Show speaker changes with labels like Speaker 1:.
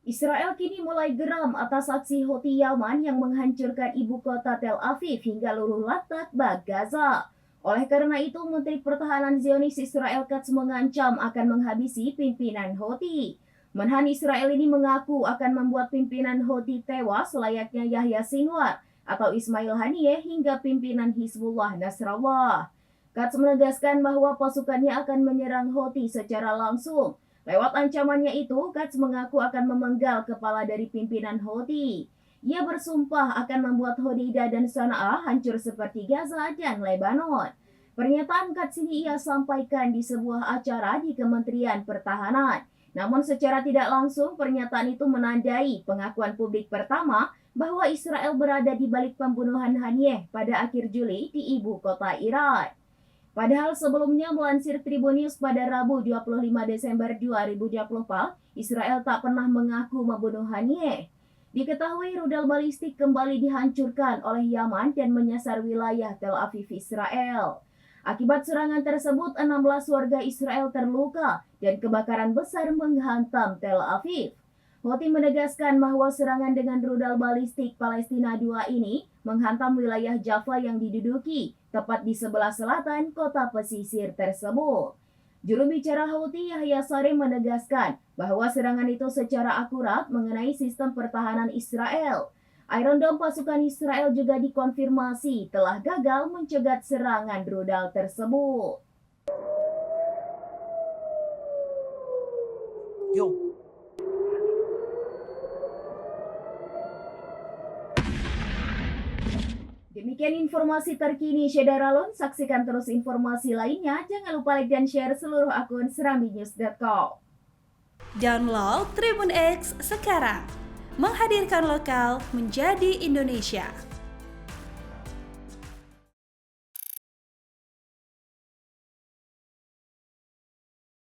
Speaker 1: Israel kini mulai geram atas aksi Houthi Yaman yang menghancurkan ibu kota Tel Aviv hingga luluh lantak Gaza. Oleh karena itu, Menteri Pertahanan Zionis Israel Katz mengancam akan menghabisi pimpinan Houthi. Menhan Israel ini mengaku akan membuat pimpinan Houthi tewas layaknya Yahya Sinwar atau Ismail Haniyeh hingga pimpinan Hizbullah Nasrallah. Katz menegaskan bahwa pasukannya akan menyerang Houthi secara langsung. Lewat ancamannya itu, Katz mengaku akan memenggal kepala dari pimpinan Houthi. Ia bersumpah akan membuat Hodeidah dan Sanaa hancur seperti Gaza dan Lebanon. Pernyataan Katz ini ia sampaikan di sebuah acara di Kementerian Pertahanan. Namun secara tidak langsung, pernyataan itu menandai pengakuan publik pertama bahwa Israel berada di balik pembunuhan Haniyeh pada akhir Juli di ibu kota Iran. Padahal sebelumnya melansir Tribun News pada Rabu 25 Desember 2024, Israel tak pernah mengaku membunuh Haniyeh. Diketahui rudal balistik kembali dihancurkan oleh Yaman dan menyasar wilayah Tel Aviv, Israel. Akibat serangan tersebut, 16 warga Israel terluka dan kebakaran besar menghantam Tel Aviv. Houthi menegaskan bahwa serangan dengan rudal balistik Palestina II ini menghantam wilayah Jaffa yang diduduki, tepat di sebelah selatan kota pesisir tersebut. Juru bicara Houthi Yahya Saree menegaskan bahwa serangan itu secara akurat mengenai sistem pertahanan Israel. Iron Dome pasukan Israel juga dikonfirmasi telah gagal mencegat serangan rudal tersebut. Demikian informasi terkini Syederalun. Saksikan terus informasi lainnya. Jangan lupa like dan share seluruh akun serambinews.com.
Speaker 2: Download Tribun X sekarang. Menghadirkan lokal menjadi Indonesia.